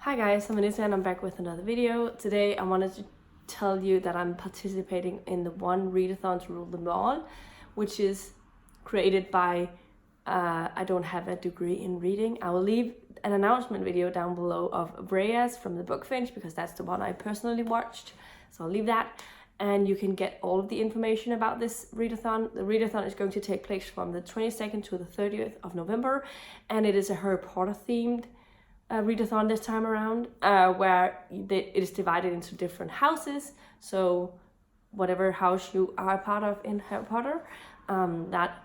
Hi guys, I'm Anissa and I'm back with another video. Today I wanted to tell you that I'm participating in the One Readathon To Rule them all, which is created by, I don't have a degree in reading. I will leave an announcement video down below of Brea's from the book Finch because that's the one I personally watched. So I'll leave that and you can get all of the information about this readathon. The readathon is going to take place from the 22nd to the 30th of November and it is a Harry Potter themed readathon this time around, where it is divided into different houses. So whatever house you are a part of in Harry Potter, that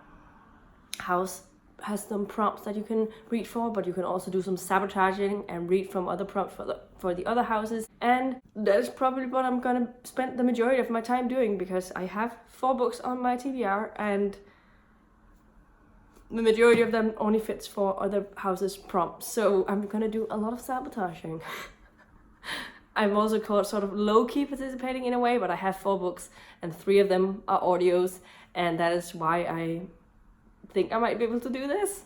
house has some prompts that you can read for, but you can also do some sabotaging and read from other prompts for the other houses. And that is probably what I'm gonna spend the majority of my time doing because I have 4 books on my TBR and the majority of them only fits for other houses' prompts, so I'm gonna do a lot of sabotaging. I'm also sort of low-key participating in a way, but I have 4 books and 3 of them are audios, and that is why I think I might be able to do this.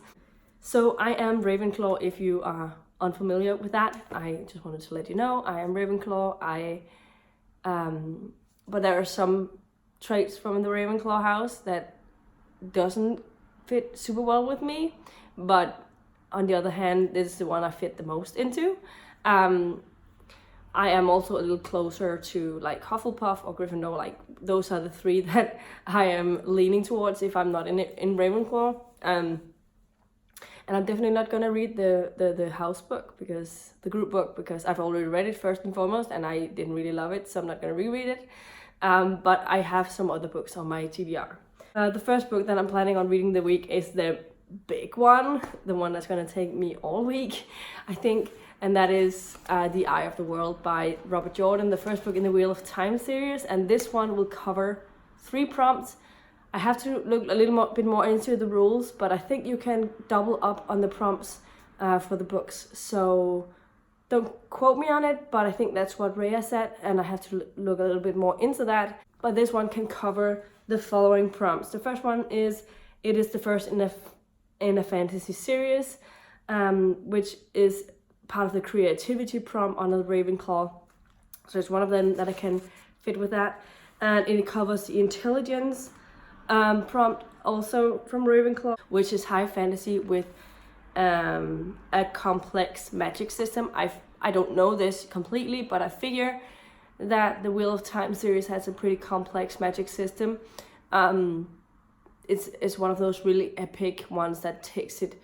So I am Ravenclaw. If you are unfamiliar with that, I just wanted to let you know I am Ravenclaw. But there are some traits from the Ravenclaw house that doesn't fit super well with me, but on the other hand, this is the one I fit the most into. I am also a little closer to like Hufflepuff or Gryffindor. Like those are the 3 that I am leaning towards if I'm not in Ravenclaw. And I'm definitely not gonna read the house book, because the group book, because I've already read it first and foremost and I didn't really love it, so I'm not gonna reread it. But I have some other books on my TBR. The first book that I'm planning on reading the week is the big one, the one that's going to take me all week, I think, and that is The Eye of the World by Robert Jordan, the first book in the Wheel of Time series, and this one will cover 3 prompts. I have to look a little bit more into the rules, but I think you can double up on the prompts for the books, so don't quote me on it, but I think that's what Rhea said, and I have to look a little bit more into that. But this one can cover the following prompts. The first one is, it is the first in a fantasy series, which is part of the creativity prompt under the Ravenclaw. So it's one of them that I can fit with that. And it covers the intelligence prompt also from Ravenclaw, which is high fantasy with a complex magic system. I don't know this completely, but I figure that the Wheel of Time series has a pretty complex magic system. It's one of those really epic ones that takes it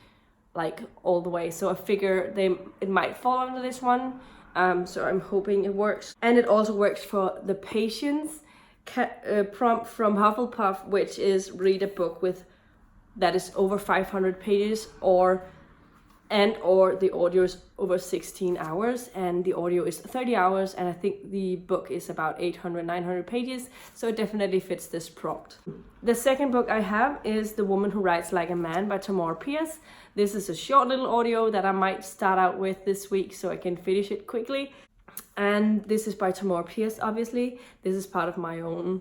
like all the way. So I figure it might fall under this one. So I'm hoping it works. And it also works for the Patience prompt from Hufflepuff, which is read a book that is over 500 pages or the audio is over 16 hours and the audio is 30 hours, and I think the book is about 800-900 pages, so it definitely fits this prompt. The second book I have is The Woman Who Writes Like a Man by Tamora Pierce. This is a short little audio that I might start out with this week so I can finish it quickly. And this is by Tamora Pierce, obviously. This is part of my own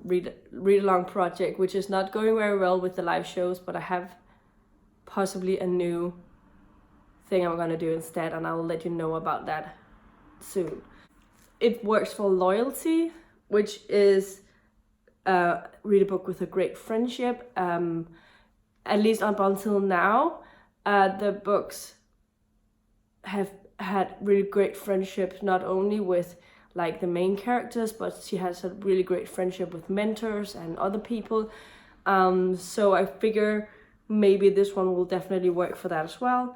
read-along project, which is not going very well with the live shows, but I have possibly a new thing I'm gonna do instead, and I'll let you know about that soon. It works for loyalty, which is read a book with a great friendship. At least up until now, the books have had really great friendships, not only with like the main characters, but she has a really great friendship with mentors and other people. So I figure maybe this one will definitely work for that as well.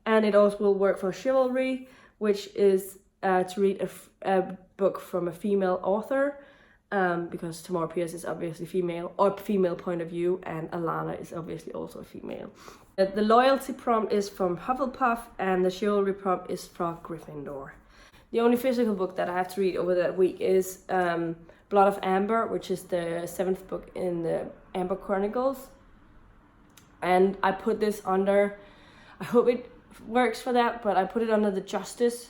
And it also will work for chivalry, which is to read a book from a female author, because Tamora Pierce is obviously female, or female point of view, and Alana is obviously also a female. The loyalty prompt is from Hufflepuff and the chivalry prompt is for Gryffindor. The only physical book that I have to read over that week is Blood of Amber, which is the 7th book in the Amber Chronicles. And I put this under, I hope it works for that, but I put it under the Justice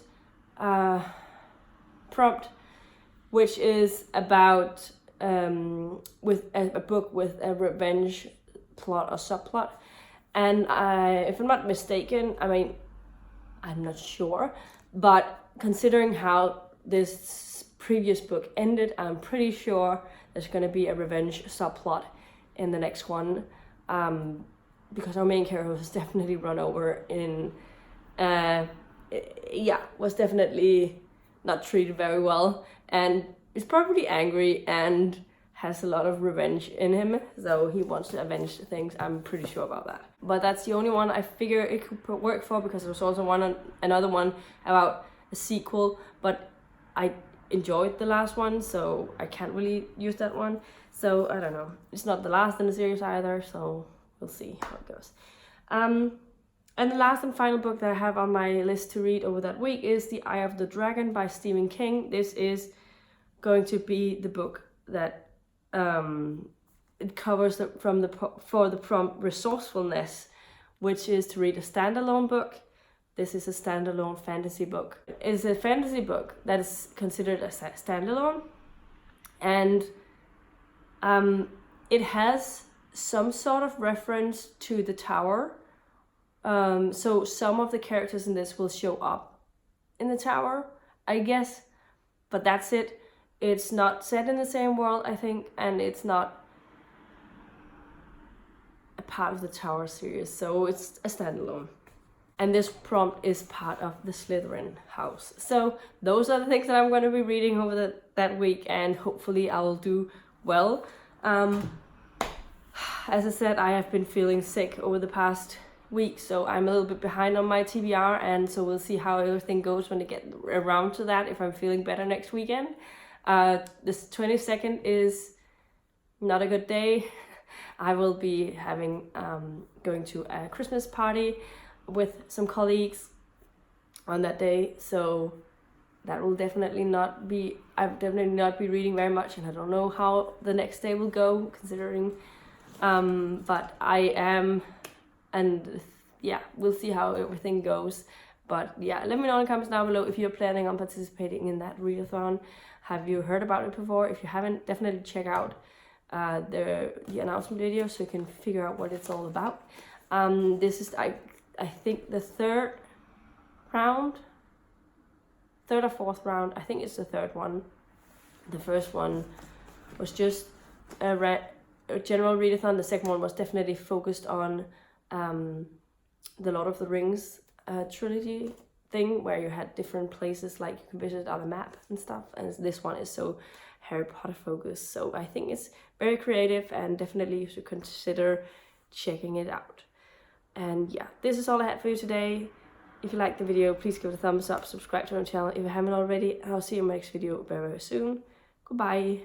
prompt, which is about with a book with a revenge plot or subplot. And if I'm not mistaken, I mean, I'm not sure. But considering how this previous book ended, I'm pretty sure there's going to be a revenge subplot in the next one, because our main character was definitely run over in, was definitely not treated very well, and is probably angry and has a lot of revenge in him, so he wants to avenge things. I'm pretty sure about that. But that's the only one I figure it could work for, because there was also another one about a sequel, but I enjoyed the last one, so I can't really use that one. So I don't know. It's not the last in the series either, so we'll see how it goes. And the last and final book that I have on my list to read over that week is The Eye of the Dragon by Stephen King. This is going to be the book that it covers for the prompt resourcefulness, which is to read a standalone book. This is a standalone fantasy book. It is a fantasy book that is considered a standalone, and it has some sort of reference to the Tower. So some of the characters in this will show up in the Tower, I guess, but that's it. It's not set in the same world, I think, and it's not a part of the Tower series, so it's a standalone. And this prompt is part of the Slytherin house. So those are the things that I'm going to be reading over that week, and hopefully I will do well. As I said, I have been feeling sick over the past week, so I'm a little bit behind on my TBR, and so we'll see how everything goes when I get around to that, if I'm feeling better next weekend. This 22nd is not a good day. I will be going to a Christmas party with some colleagues on that day, so that will definitely not be, I will definitely not be reading very much, and I don't know how the next day will go, considering, but I am, and yeah, we'll see how everything goes. But yeah, let me know in the comments down below if you're planning on participating in that readathon. Have you heard about it before? If you haven't, definitely check out the announcement video so you can figure out what it's all about. This is, I think, the third or fourth round. I think it's the third one. The first one was just a general readathon. The second one was definitely focused on the Lord of the Rings trilogy thing, where you had different places like you can visit on a map and stuff, and this one is so Harry Potter focused. So I think it's very creative, and definitely you should consider checking it out. And yeah, this is all I had for you today. If you liked the video, please give it a thumbs up, subscribe to our channel if you haven't already, and I'll see you in my next video very, very soon. Goodbye.